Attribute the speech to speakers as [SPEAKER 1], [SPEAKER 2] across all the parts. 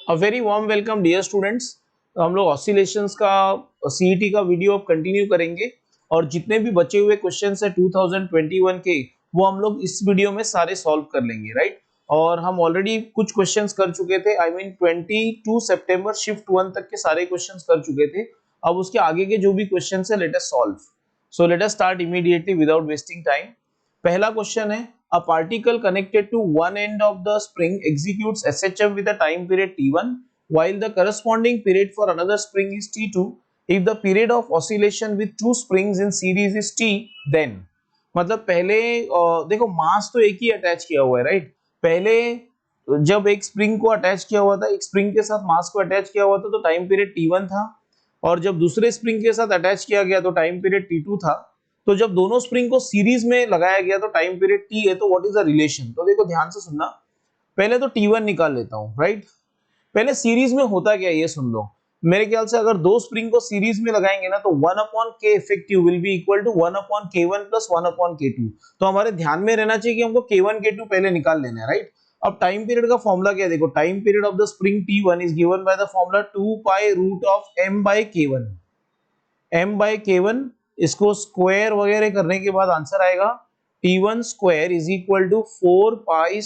[SPEAKER 1] अ very warm welcome dear students. हम लोग oscillations का सीईटी का वीडियो अब कंटिन्यू करेंगे और जितने भी बचे हुए क्वेश्चंस है 2021 के वो हम लोग इस वीडियो में सारे सॉल्व कर लेंगे, राइट। और हम ऑलरेडी कुछ क्वेश्चंस कर चुके थे, आई मीन 22 सितंबर शिफ्ट 1 तक के सारे क्वेश्चंस कर चुके थे। अब उसके आगे के जो भी क्वेश्चंस है let us solve. So let us start immediately without wasting time. पहला क्वेश्चन है, a particle connected to one end of the spring executes SHM with a time period t1 while the corresponding period for another spring is t2 if the period of oscillation with two springs in series is t then। मतलब पहले देखो मास तो एक ही attach किया हुआ है, right. पहले जब एक स्प्रिंग को अटैच किया हुआ था, एक स्प्रिंग के साथ मास को अटैच किया हुआ था तो टाइम पीरियड t1 था, और जब दूसरे स्प्रिंग के साथ अटैच किया गया तो टाइम पीरियड t2 था। तो जब दोनों स्प्रिंग को सीरीज में लगाया गया तो टाइम पीरियड t है, तो व्हाट इज द रिलेशन। तो देखो ध्यान से सुनना, पहले तो t1 निकाल लेता हूं, राइट। पहले सीरीज में होता क्या है ये सुन लो। मेरे ख्याल से अगर दो स्प्रिंग को सीरीज में लगाएंगे ना तो 1 upon k effective will be equal to 1 upon k1 plus 1 upon k2। तो हमारे ध्यान में रहना चाहिए कि हमको k1 k2 पहले निकाल लेना है, राइट। अब टाइम पीरियड का फॉर्मूला क्या है, देखो time period of the spring t1 is given by the formula 2 pi root of m by k1। m by k1 इसको स्क्वायर वगैरह करने के बाद आंसर आएगा t1 square is equal to 4 pi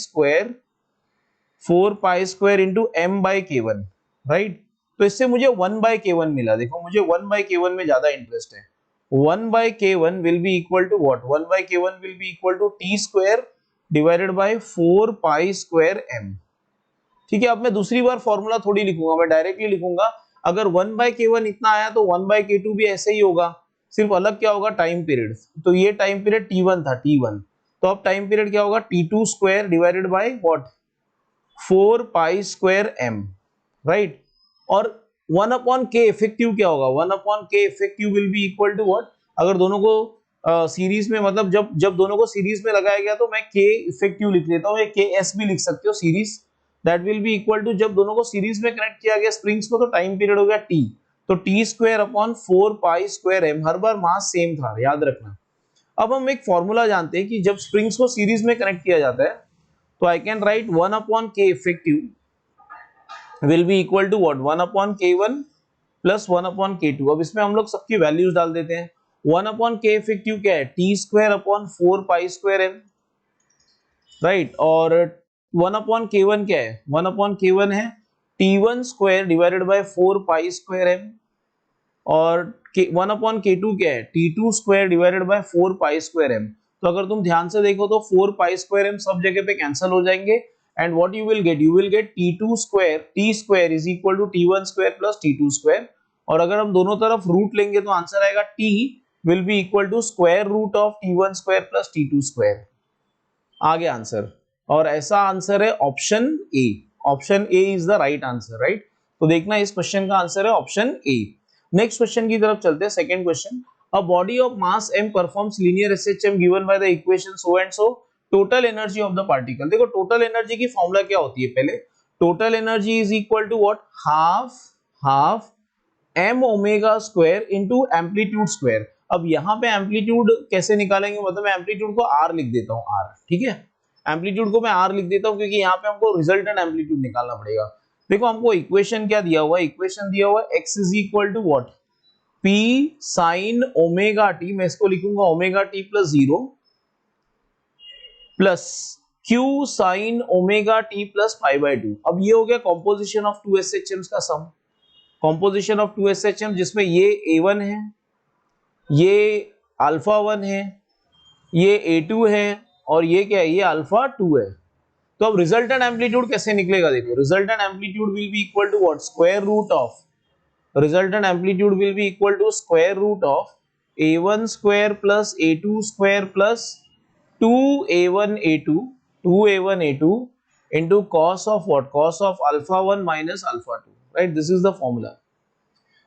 [SPEAKER 1] square into m by k1, right. तो इससे मुझे 1 by k1 मिला। देखो मुझे 1 बाय k1 में ज्यादा इंटरेस्ट है। 1 by k1 will be equal to what, 1 by k1 will be equal to t square divided by 4 pi square m। ठीक है, अब मैं दूसरी बार फॉर्मूला थोड़ी लिखूंगा, मैं डायरेक्टली लिखूंगा। अगर 1 बाय k1 इतना आया तो 1 बाय k2 भी ऐसे ही होगा, सिर्फ अलग क्या होगा, टाइम पीरियड। तो ये टाइम पीरियड t1 था, t1। तो अब टाइम पीरियड क्या होगा, t2 square divided by what, 4 pi square m, right. और 1 अपॉन k इफेक्टिव क्या होगा, 1 upon k effective will be equal to what, अगर दोनों को सीरीज में, मतलब जब जब दोनों को सीरीज में लगाया गया तो मैं k इफेक्टिव लिख लेता हूँ, या ks भी लिख सकते हो series. That will be equal to, जब दोनों को सीरीज में कनेक्ट किया गया स्प्रिंग्स को तो टाइम पीरियड हो गया t, तो t square upon 4 pi square m। हर बार मास सेम था, याद रखना। अब हम एक फॉर्मूला जानते हैं कि जब स्प्रिंग्स को सीरीज में कनेक्ट किया जाता है तो I can write 1 upon k effective will be equal to what, 1 upon k1 plus 1 upon k2। अब इसमें हम लोग सबकी वैल्यूज डाल देते हैं। 1 अपॉन k इफेक्टिव क्या है, t square upon 4 pi square m, right. और 1 अपॉन k1 क्या है, 1 अपॉन k1 है t1 square divided by 4 pi square m। और 1 अपॉन k2 क्या है, t2 square divided by 4 pi square m। तो अगर तुम ध्यान से देखो तो 4 पाई स्क्वायर m सब जगह पे कैंसिल हो जाएंगे, and what you will get t2 square, t square is equal to t1 square plus t2 square. और अगर हम दोनों तरफ रूट लेंगे तो आंसर आएगा t will be equal to square root of t1 square plus t2 square. आगे answer, और ऐसा आंसर है option A. Option A is the right answer, right. तो देखना इस क्वेश्चन का आंसर है ऑप्शन ए। नेक्स्ट क्वेश्चन की तरफ चलते हैं, second question. A body of mass m performs linear SHM given by the equation so and so, total energy of the particle. देखो टोटल एनर्जी की फॉर्मूला क्या होती है, पहले total energy is equal to what, half m omega square into amplitude square. अब यहाँ पे amplitude कैसे निकालेंगे, मतलब मैं एम्पलीट्यूड को r लिख देता हूँ, r, ठीक है। एम्पलीट्यूड को मैं r लिख देता हूँ क्योंकि यहाँ पे हमको रिजल्टेंट एम्पलीट्यूड निकालना पड़ेगा। देखो हमको इक्वेशन क्या दिया हुआ है, इक्वेशन दिया हुआ है x is equal to what, p sine omega t, मैं इसको लिखूंगा omega t plus 0 plus q sine omega t plus pi by 2। अब ये हो गया कॉम्पोजिशन ऑफ टू SHMs का सम, कॉम्पोजिशन ऑफ टू SHM, जिसमें ये A1 है, ये अल्फा 1 है, ये A2 है, और ये क्या है, ये अल्फा 2 है। तो अब रिजल्टेंट एम्पलीट्यूड कैसे निकलेगा, देखो resultant amplitude will be equal to what, square root of, resultant amplitude will be equal to square root of A1 square plus A2 square plus 2A1 A2 into cos of what, cos of alpha 1 minus alpha 2, right। this is the formula,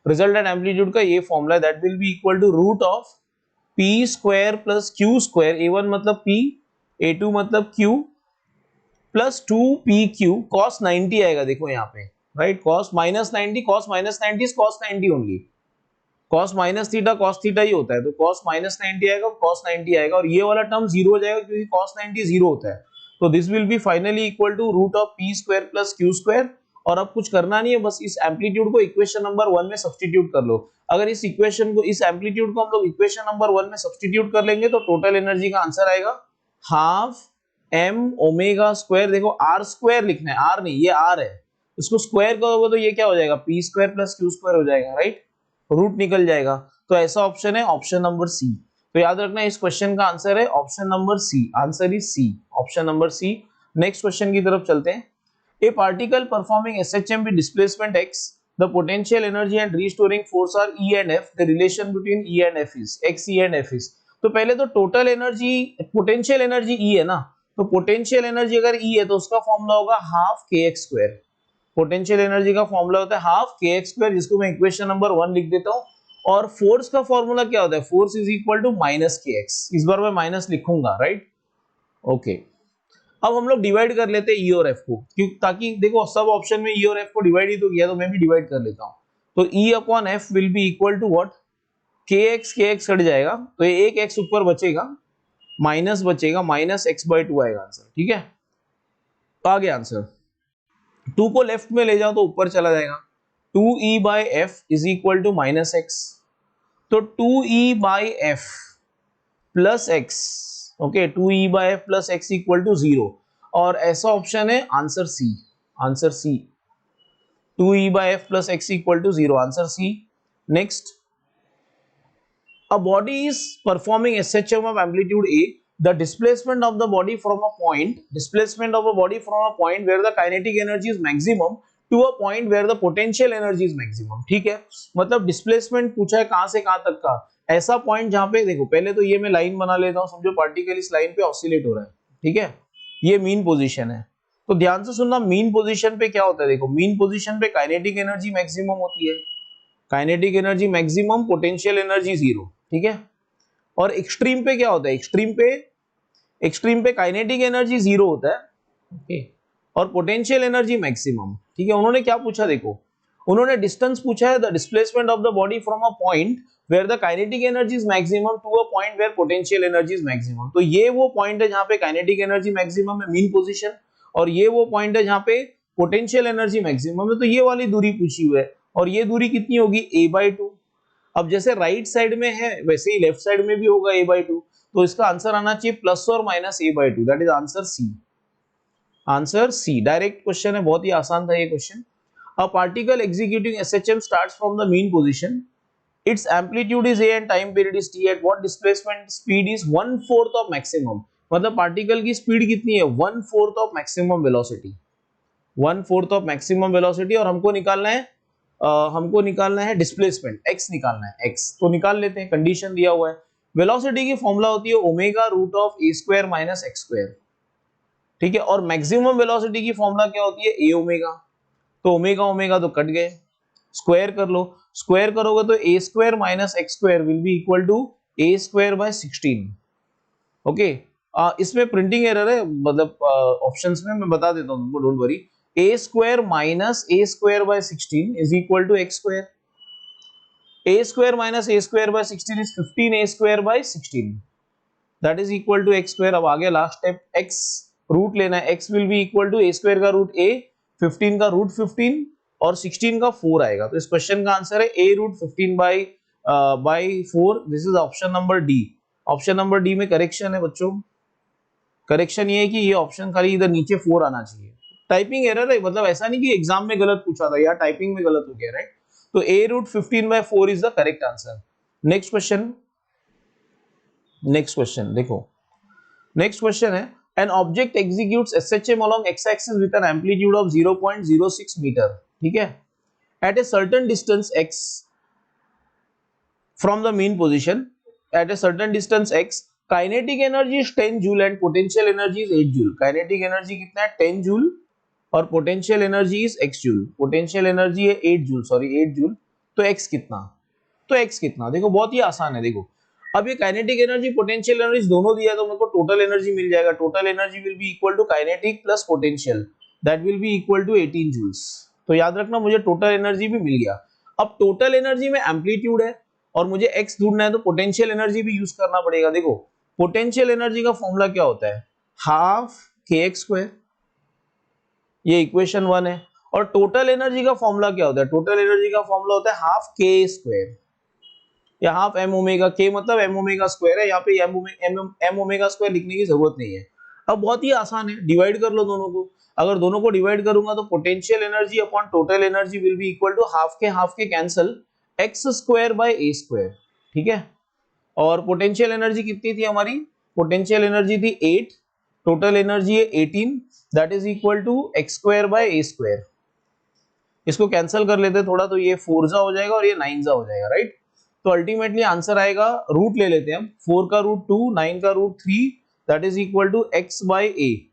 [SPEAKER 1] resultant amplitude का ये formula, that will be equal to root of p square plus q square, A1 मतलब p, A2 मतलब q, plus 2pq cos 90 आएगा, देखो यहाँ पे, right. cos minus 90, cos minus 90 is cos 90 only, cos minus theta cos theta ही होता है, तो cos माइनस 90 आएगा, cos 90 आएगा, और ये वाला टर्म जीरो हो जाएगा क्योंकि cos 90 जीरो होता है। तो this will be finally equal to root of p square plus q square, और अब कुछ करना नहीं है, बस इस एम्पलीट्यूड को इक्वेशन नंबर 1 में सब्स्टिट्यूट कर लो। अगर इस इक्वेशन को, इस एम्पलीट्यूड को हम लोग इक्वेशन नंबर 1 में सब्स्टिट्यूट कर लेंगे तो टोटल एनर्जी का आंसर आएगा हाफ m ओमेगा स्क्वायर। देखो आर स्क्वायर लिखना है, आर नहीं, ये आर है, इसको स्क्वायर करोगे तो ये क्या हो जाएगा, P square plus Q square हो जाएगा, राइट, रूट निकल जाएगा। तो ऐसा ऑप्शन है ऑप्शन नंबर सी। तो याद रखना इस क्वेश्चन का आंसर है option number C, answer is C, option number C. Next question की तरफ चलते हैं। A particle performing SHM with displacement x, the potential energy and restoring force are E and F. The relation between E and F is x, E and F is। तो पहले तो total energy, potential energy E है ना, तो potential energy अगर E है तो उसका फॉर्मूला होगा हाफ के एक्स स्क्वायर। पोटेंशियल एनर्जी का फॉर्मूला होता है हाफ के एक्स स्क्वायर, जिसको मैं इक्वेशन नंबर 1 लिख देता हूँ। और फोर्स का फॉर्मूला क्या होता है, force is equal to minus K X. इस बार मैं माइनस लिखूंगा, राइट, ओके। अब हम लोग डिवाइड कर लेते हैं ई और एफ को, क्यों, ताकि देखो सब ऑप्शन में ई और एफ को डिवाइड ही तो किया, तो मैं भी डिवाइड कर लेता हूं। तो E upon F will be equal to what, K X cut जाएगा तो ये एक एक्स ऊपर बचेगा, माइनस बचेगा, माइनस एक्स बाई टू आएगा आंसर, ठीक है। तो आ गया आंसर। 2 को लेफ्ट में ले जाओ तो ऊपर चला जाएगा, 2e by F is equal to minus X. तो 2e by F plus X, okay, 2e by F plus X equal to 0, और ऐसा ऑप्शन है answer C, answer C, 2e by F plus X equal to 0, answer C. Next, a body is performing SHM of amplitude A, the displacement of the body from a point, displacement of a body from a point where the kinetic energy is maximum to a point where the potential energy is maximum, ठीक है। मतलब displacement पूछा है कहां से कहां तक का, ऐसा पॉइंट जहां पे, देखो पहले तो ये मैं लाइन बना लेता हूं, समझो पार्टिकल इस लाइन पे ऑसिलेट हो रहा है, ठीक है, ये मीन पोजीशन है। तो ध्यान से सुनना, मीन पोजीशन पे क्या होता है, देखो मीन पोजीशन पे काइनेटिक एनर्जी मैक्सिमम होती है, kinetic energy maximum, potential energy 0, ठीक है। और एक्सट्रीम पे क्या होता है, एक्सट्रीम पे काइनेटिक एनर्जी 0 होता है, ओके, और पोटेंशियल एनर्जी मैक्सिमम, ठीक है। उन्होंने क्या पूछा, देखो उन्होंने डिस्टेंस पूछा है, the displacement of the body from a point where the kinetic energy is maximum to a point where potential energy is maximum. तो ये वो पॉइंट है जहां पे काइनेटिक एनर्जी मैक्सिमम है, मीन पोजीशन, और ये वो पॉइंट है जहां पे पोटेंशियल एनर्जी मैक्सिमम है। तो ये वाली दूरी पूछी हुई है, और ये दूरी कितनी होगी, a/2। अब जैसे राइट साइड में है वैसे ही लेफ्ट साइड में भी होगा a/2, तो इसका आंसर आना चाहिए प्लस और minus a/2, that is answer C, answer C. Direct question है, बहुत ही आसान था ये क्वेश्चन। A particle executing SHM starts from the mean position. Its amplitude is a and time period is t. At what displacement speed is 1/4 of maximum? मतलब particle की speed कितनी है, 1/4 of maximum velocity, 1/4 of maximum velocity। और हमको निकालना है displacement, x निकालना है, x तो निकाल लेते हैं, कंडीशन दिया हुआ है। वेलोसिटी की फॉर्मूला होती है omega root of a square minus x square, ठीक है। और मैक्सिमम वेलोसिटी की फॉर्मूला क्या होती है, a ओमेगा। तो ओमेगा ओमेगा तो कट गए, स्क्वायर कर लो, स्क्वायर करोगे तो a square minus x square will be equal to a square by 16, okay. इसमें प्रिंटिंग एरर है, मतलब ऑप्शंस में मैं बता देता हूं तुमको, don't worry. a square minus a square by 16 is equal to x square, a square minus a square by 16 is 15 a square by 16, that is equal to x square. अब आगे लास्ट स्टेप, x रूट लेना है, x will be equal to a square का root a, 15 का root 15 और 16 का 4 आएगा। तो इस क्वेश्चन का आंसर है a root 15 by 4। This is option number D. Option number D में करेक्शन है बच्चों, करेक्शन ये है कि ये ऑप्शन खाली इधर नीचे 4 आना चाहिए, टाइपिंग एरर है, मतलब ऐसा नहीं कि एग्जाम में गलत पूछा था, यार टाइपिंग में गलत हो गया, राइट। तो a root 15 by 4 is the correct answer. Next question, next question देखो, नेक्स्ट क्वेश्चन है an object executes SHM along x-axis with an amplitude of 0.06 meter, ठीक है, at a certain distance x from the mean position, at a certain distance x, kinetic energy is 10 joule and potential energy is 8 joule। kinetic energy कितना है, 10 joule, और potential energy is x joule, potential energy है 8 joule, sorry 8 joule। तो x कितना, तो x कितना, देखो बहुत ही आसान है। देखो अब ये काइनेटिक एनर्जी पोटेंशियल एनर्जी दोनों दिया है, तो मेरे को टोटल एनर्जी मिल जाएगा, total energy will be equal to kinetic plus potential, that will be equal to 18 joules. तो याद रखना मुझे टोटल एनर्जी भी मिल गया। अब टोटल एनर्जी में एम्पलीट्यूड है और मुझे x ढूंढना है, तो पोटेंशियल एनर्जी भी यूज करना पड़ेगा। देखो पोटेंशियल एनर्जी का फॉर्मूला क्या होता है, हाफ के एक्स स्क्वायर, ये इक्वेशन 1 है। और टोटल एनर्जी का फॉर्मूला क्या होता है? टोटल एनर्जी का फॉर्मूला होता है हाफ के स्क्वायर या हाफ एम ओमेगा, के मतलब एम ओमेगा स्क्वायर है, यहाँ पे एम ओमेगा स्क्वायर लिखने की जरूरत नहीं है। अब बहुत ही आसान है, डिवाइड कर लो दोनों को। अगर दोनों को डिवाइड करूंगा तो potential energy upon total energy will be equal to half के cancel x square by A square, ठीक है। और पोटेंशियल एनर्जी कितनी थी हमारी? पोटेंशियल एनर्जी थी 8, टोटल एनर्जी है 18, that is equal to x square by A square. इसको कैंसिल कर लेते थोड़ा, तो ये 4 जा हो जाएगा और ये 9 जा हो जाएगा, राइट। तो अल्टीमेटली आंसर आएगा, रूट ले लेते हैं हम, 4 का रूट 2, 9 का root 3, that is equal to x by a.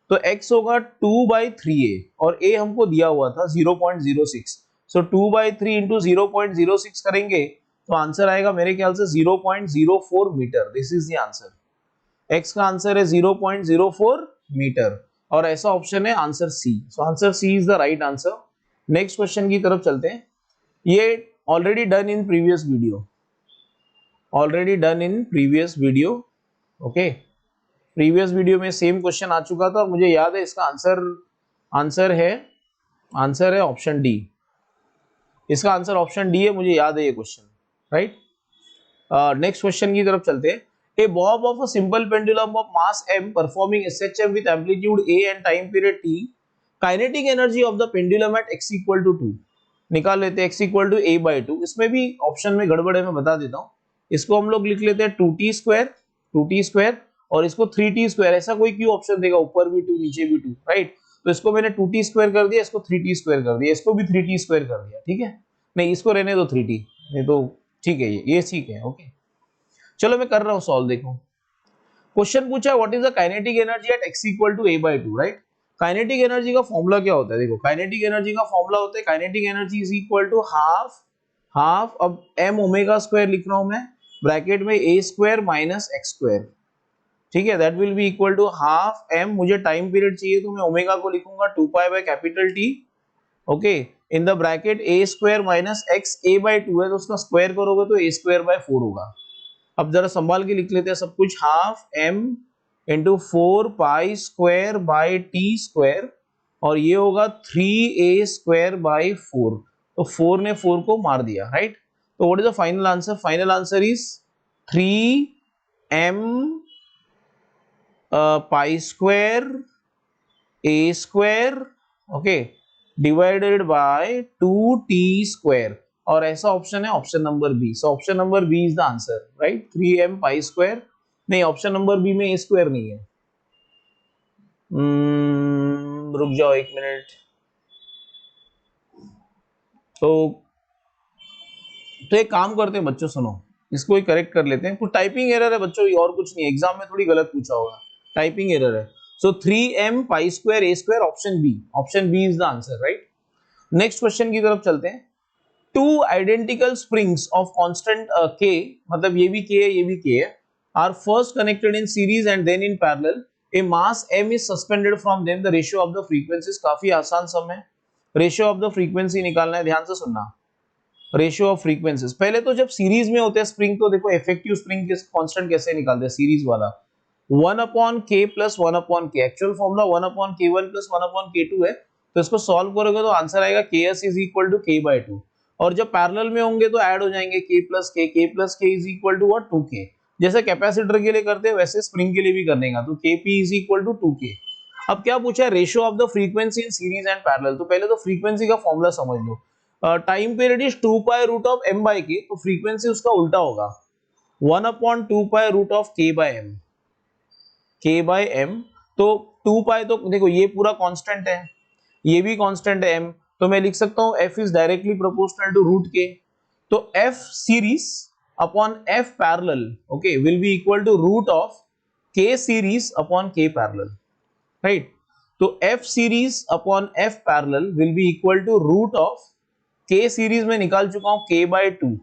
[SPEAKER 1] तो x होगा 2/3a और a हमको दिया हुआ था 0.06, सो 2/3 इंटू 0.06 करेंगे तो आंसर आएगा मेरे ख्याल से 0.04 metre. This is the answer, x का आंसर है 0.04 मीटर और ऐसा ऑप्शन है answer C. So answer C is the right answer. Next question की तरफ चलते हैं। ये already done in previous video, already done in previous video, okay. Previous video में सेम क्वेश्चन आ चुका था और मुझे याद है इसका आंसर है ऑप्शन डी। इसका आंसर ऑप्शन डी है, मुझे याद है ये क्वेश्चन, राइट। नेक्स्ट क्वेश्चन की तरफ चलते हैं। A bob of a simple pendulum of mass m performing SHM with amplitude a and time period t, kinetic energy of the pendulum at x equal to 2 निकाल लेते हैं, x equal to a/2। इसमें भी option में गड़बड़ है, मैं बता देता हूँ। इसको हम लोग लिख लेते हैं 2t स्क्वायर और इसको 3t स्क्वायर। ऐसा कोई क्यों ऑप्शन देगा, ऊपर भी 2 नीचे भी 2, राइट। तो इसको मैंने 2t स्क्वायर कर दिया, इसको 3t स्क्वायर कर दिया, इसको भी 3t स्क्वायर कर दिया, ठीक है। नहीं, इसको रहने दो 3t, नहीं तो ठीक है, ये ठीक है, ओके। चलो मैं कर रहा हूँ सॉल्व, देखो। क्वेश्चन पूछा what is the kinetic energy at x equal to a/2, right. Kinetic energy का फॉर्मूला क्या होता है? देखो, काइनेटिक एनर्जी का फॉर्मूला होता है, kinetic energy is equal to half अब m ओमेगा स्क्वायर लिख रहा हूं मैं, ब्रैकेट में a square minus x square, ठीक है। That will be equal to half m, मुझे टाइम पीरियड चाहिए तो मैं ओमेगा को लिखूंगा 2 by capital T, okay, in the bracket a square minus x, a/2 है तो उसका स्क्वायर करोगे तो a स्क्वायर बाय 4 होगा। अब जरा संभाल के लिख लेते हैं सब कुछ, half m into 4 pi square by t square और ये होगा 3a स्क्वायर बाय 4। तो 4 ने 4 को मार दिया, राइट। तो what is the final answer? Final answer is 3m pi square a square, okay, divided by 2t square और ऐसा ऑप्शन है option number B. So option number B is the answer, right. 3m pi square, नहीं, option number B में a square नहीं है। रुक जाओ एक मिनट। तो एक काम करते हैं बच्चों, सुनो, इसको ही करेक्ट कर लेते हैं। कुछ टाइपिंग एरर है बच्चों, ये और कुछ नहीं, एग्जाम में थोड़ी गलत पूछा होगा, टाइपिंग एरर है। So 3m pi square a square, option B is the answer, right. Next question की तरफ चलते हैं। Two identical springs of constant k, मतलब ये भी k है ये भी k है, are first connected in series and then in parallel, a mass m is suspended from them, the ratio of the frequencies. काफी आसान सम है, रेशियो ऑफ द फ्रीक्वेंसी निकालना है, ध्यान से सुनना। रेशियो ऑफ फ्रीक्वेंसीज, पहले तो जब सीरीज में होते हैं स्प्रिंग, तो देखो इफेक्टिव स्प्रिंग के कांस्टेंट कैसे निकालते हैं सीरीज वाला, 1/k plus 1/k, actual formula 1/k1 plus 1/k2 है। तो इसको सॉल्व करोगे तो आंसर आएगा ks is equal to k/2, और जब पैरेलल में होंगे तो ऐड हो जाएंगे k plus k is equal to what 2k। जैसे कैपेसिटर के लिए करते हैं वैसे स्प्रिंग के लिए भी करने का, तो kp is equal to 2k। अब क्या पूछा है? Ratio of the frequency in series and parallel. तो पहले तो फ्रीक्वेंसी का फॉर्मूला समझ लो, time period is 2 pi root of m by k, तो फ्रीक्वेंसी उसका उल्टा होगा 1/2 pi root of k by m। तो 2 पाई, तो देखो ये पूरा कांस्टेंट है, ये भी कांस्टेंट है m, तो मैं लिख सकता हूं f is directly proportional to root k। तो f series upon f parallel, okay, will be equal to root of k series upon k parallel, right. तो f series upon f parallel will be equal to root of k series में निकाल चुका हूं k/2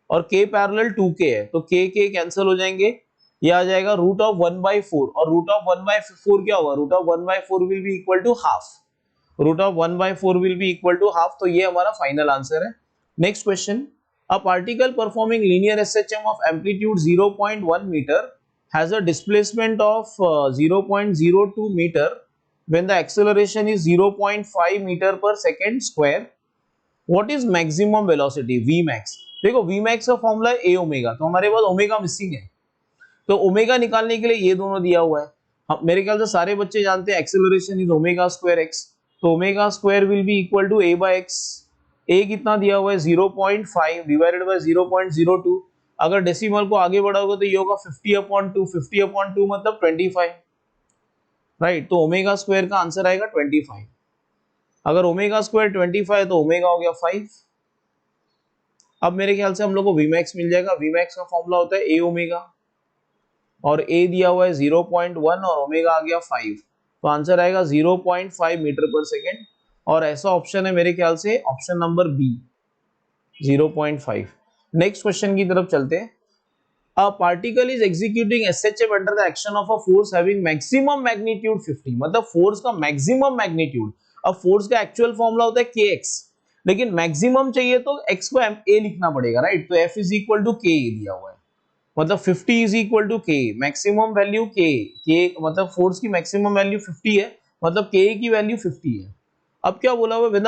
[SPEAKER 1] और k parallel 2k है, तो k cancel हो जाएंगे, ये आ जाएगा रूट ऑफ 1/4 और रूट ऑफ 1/4 क्या होगा? Root of 1/4 will be equal to half, root of 1/4 will be equal to half. तो ये हमारा फाइनल आंसर है। Next question, a particle performing linear SHM of amplitude 0.1 metre has a displacement of 0.02 metre, when the acceleration is 0.5 metre पर second square, what is maximum velocity V max. देखो V max का formula है a omega, तो हमारे पास omega missing है, तो omega निकालने के लिए ये दोनों दिया हुआ है। मेरे ख्याल से सारे बच्चे जानते हैं acceleration is omega square x, तो omega square will be equal to a by x. A कितना दिया हुआ है 0.5 डिवाइडेड बाय 0.02, अगर डेसिमल को आगे बढ़ाओगे तो ये होगा 50/2, 50/2 मतलब 25, राइट। तो ओमेगा स्क्वायर का आंसर आएगा 25। अगर ओमेगा स्क्वायर 25 तो ओमेगा हो गया 5। अब मेरे ख्याल से हम लोग को वीमैक्स मिल जाएगा। वीमैक्स का फॉर्मूला होता है ए ओमेगा, और ए दिया हुआ है 0.1 और ओमेगा आ गया 5, तो आंसर आएगा 0.5 मीटर पर सेकेंड, और ऐसा ऑप्शन है मेरे ख्याल से option number B 0.5। Next question की तरफ चलते हैं। A particle is executing SHM under the action of a force having maximum magnitude 50, मतलब फोर्स का मैक्सिमम मैग्नीट्यूड। अब फोर्स का एक्चुअल फॉर्मूला होता है kx, लेकिन मैक्सिमम चाहिए तो x को a लिखना पड़ेगा, राइट। तो F इज इक्वल टू के दिया हुआ है, मतलब 50 इज इक्वल टू के, मैक्सिमम वैल्यू के मतलब फोर्स की मैक्सिमम वैल्यू 50 है, मतलब के की वैल्यू 50 है। अब क्या बोला हुआ, when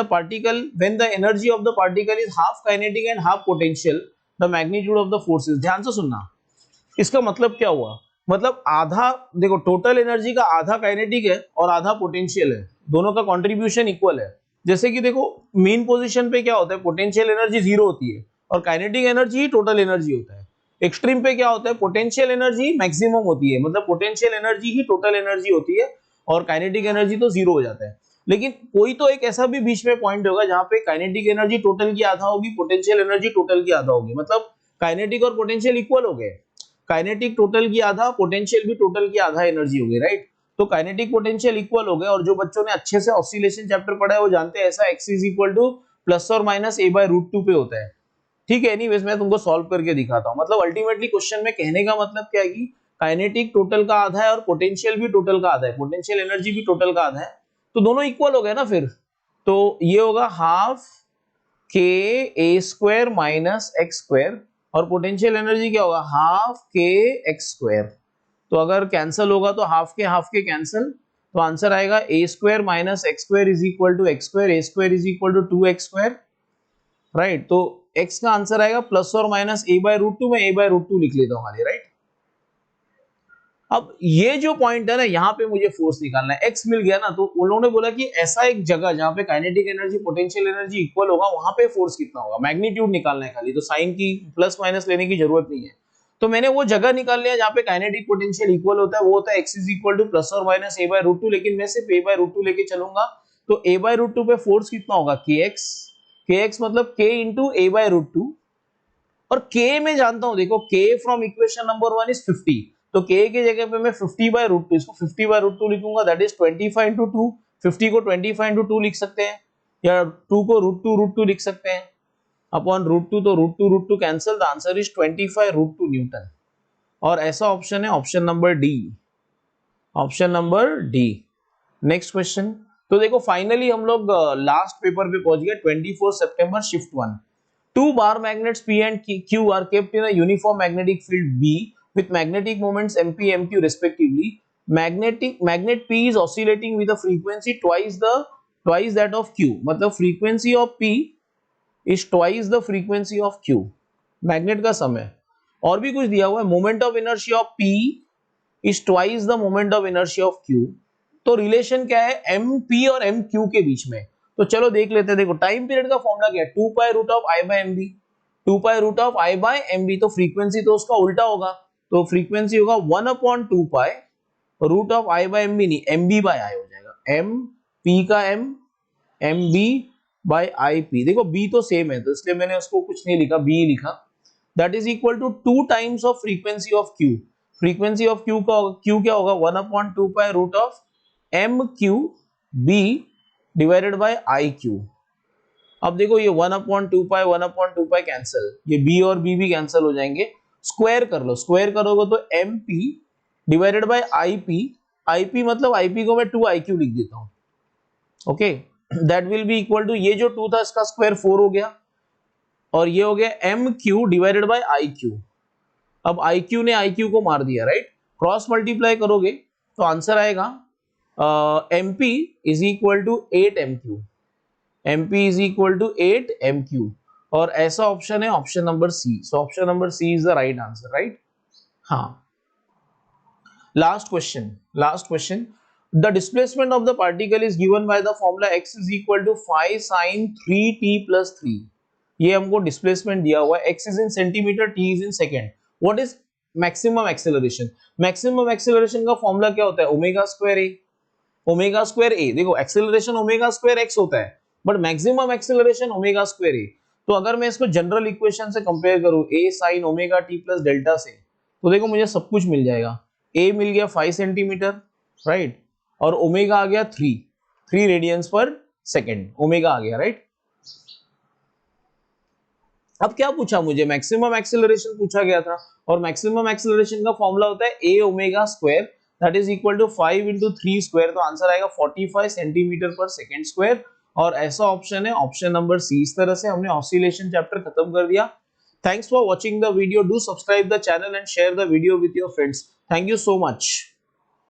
[SPEAKER 1] the energy of the particle is half kinetic and half potential, the magnitude of the force is, ध्यान से सुनना, इसका मतलब क्या हुआ, मतलब आधा, देखो टोटल एनर्जी का आधा काइनेटिक है और आधा पोटेंशियल है, दोनों का कंट्रीब्यूशन इक्वल है। जैसे कि देखो मेन पोजीशन पे क्या होता है, पोटेंशियल एनर्जी 0 होती है और काइनेटिक एनर्जी ही टोटल एनर्जी होता है। एक्सट्रीम पे क्या होता है, पोटेंशियल एनर्जी मैक्सिमम होती है, मतलब पोटेंशियल एनर्जी ही टोटल एनर्जी होती है और काइनेटिक एनर्जी तो 0 हो जाता है। लेकिन कोई तो एक ऐसा भी बीच में पॉइंट होगा जहां पे काइनेटिक एनर्जी टोटल की आधा होगी, पोटेंशियल एनर्जी टोटल की आधा होगी, मतलब काइनेटिक और पोटेंशियल इक्वल हो गए। काइनेटिक टोटल की आधा, पोटेंशियल भी टोटल की आधा एनर्जी हो गई, राइट। तो काइनेटिक पोटेंशियल इक्वल हो गए, और जो बच्चों ने अच्छे से ऑसिलेशन चैप्टर पढ़ा है वो जानते हैं ऐसा x is equal two plus और माइनस a/√2 पे होता है, ठीक है। एनीवेज मैं तुमको सॉल्व करके दिखाता हूं। मतलब अल्टीमेटली क्वेश्चन में कहने का मतलब क्या है कि काइनेटिक टोटल का आधा है और पोटेंशियल भी टोटल का आधा है, पोटेंशियल एनर्जी भी टोटल का आधा है, तो दोनों इक्वल हो गए ना फिर। तो ये होगा हाफ के ए स्क्वायर माइनस एक्स स्क्वायर, और पोटेंशियल एनर्जी क्या होगा, हाफ के एक्स स्क्वायर। तो अगर कैंसिल होगा तो हाफ के कैंसिल, तो आंसर आएगा a square minus x square is equal to x square, a square is equal to 2x square, right. तो x का आंसर आएगा प्लस और माइनस a/√2, में a/√2 लिख लेता हूं खाली, राइट। अब ये जो पॉइंट है ना, यहाँ पे मुझे फोर्स निकालना है, x मिल गया ना, तो उन्होंने बोला कि ऐसा एक जगह जहाँ पे kinetic energy potential energy equal होगा, वहां पे फोर्स कितना होगा, मैग्नीट्यूड निकालना है खाली, तो साइन की प्लस माइनस लेने की जरूरत नहीं है। तो मैंने वो जगह निकाल लिया जहाँ पे काइनेटिक पोटेंशियल इक्वल होता है, वो होता है x is equal two plus और माइनस a/√2, लेकिन मैं सिर्फ a/√2 लेके चलूंगा, तो a/√2 पे फोर्स कितना होगा, kx मतलब k इंटू a/√2, और k में जानता हूं, देखो k from equation number 1 is 50, तो k की जगह पे मैं 50/√2, इसको 50/√2 लिखूंगा, दैट इज 25 इंटू 2, 50 को 25 इंटू 2 लिख सकते हैं, या 2 को √2 लिख सकते हैं अपॉन √2, तो √2 cancel, the answer is 25√2 Newton, और ऐसा ऑप्शन है option number D, option number D. Next question, तो देखो फाइनली हम लोग लास्ट पेपर पे पहुंच गए, 24 सितंबर shift 1। Two bar magnets P and Q are kept in a uniform magnetic field B with magnetic moments MP, MQ respectively. Magnet P is oscillating with a frequency twice that of Q. मतलब frequency of P is twice the frequency of Q. Magnet का समय, और भी कुछ दिया हुआ है, moment of inertia of P is twice the moment of inertia of Q. तो रिलेशन क्या है MP और MQ के बीच में, तो चलो देख लेते हैं। देखो टाइम पीरियड का फॉर्मूला क्या है, 2π√I/MB, 2π√I/MB, तो फ्रीक्वेंसी तो उसका उल्टा होगा, तो फ्रीक्वेंसी होगा 1/2π√I/MB, नहीं MB/I हो जाएगा, MP का M, MB/IP। देखो B तो सेम है, तो इसलिए मैंने उसको कुछ नहीं लिखा, B लिखा, that is equal to 2 times of frequency of Q। Frequency of Q का Q क्या होगा, 1/2π√MQB डिवाइडेड बाय IQ। अब देखो ये 1/2π कैंसिल, ये B और B भी कैंसिल हो जाएंगे, स्क्वायर कर लो, स्क्वायर करोगे तो MP divided by IP, IP मतलब IP को मैं 2IQ लिख देता हूं, okay, that will be equal to, ये जो 2 था इसका स्क्वायर 4 हो गया, और ये हो गया MQ डिवाइडेड बाय IQ। अब IQ ने IQ को मार दिया, राइट, क्रॉस मल्टीप्लाई करोगे तो आंसर आएगा mp is equal to 8 mq, mp is equal to 8 mq, और ऐसा ऑप्शन है option number C. So option number C is the right answer, right. हाँ, last question, the displacement of the particle is given by the formula x is equal to 5 sin 3t plus 3। ये हमको displacement दिया हुआ है, x is in centimeter, t is in second। what is maximum acceleration? maximum acceleration का formula क्या होता है? Omega square a. Omega square a, देखो एक्सेलरेशन ओमेगा स्क्वायर एक्स होता है, but maximum acceleration omega square a. तो अगर मैं इसको जनरल इक्वेशन से कंपेयर करूं a sine omega t plus delta से, तो देखो मुझे सब कुछ मिल जाएगा। ए मिल गया 5 सेंटीमीटर, राइट, और ओमेगा आ गया 3 रेडियंस पर सेकेंड, ओमेगा आ गया, राइट। अब क्या पूछा मुझे? मैक्सिमम एक्सेलरेशन पूछा गया था, और मैक्सिमम एक्सेलरेशन का फॉर्मूला होता है a omega square, that is equal to 5 into 3 square. तो आंसर आएगा 45 सेंटीमीटर पर सेकेंड स्क्वायर, और ऐसा ऑप्शन है ऑप्शन नंबर सी। इस तरह से हमने ऑसिलेशन चैप्टर खत्म कर दिया। Thanks for watching the video, do subscribe the channel and share the video with your friends. Thank you so much.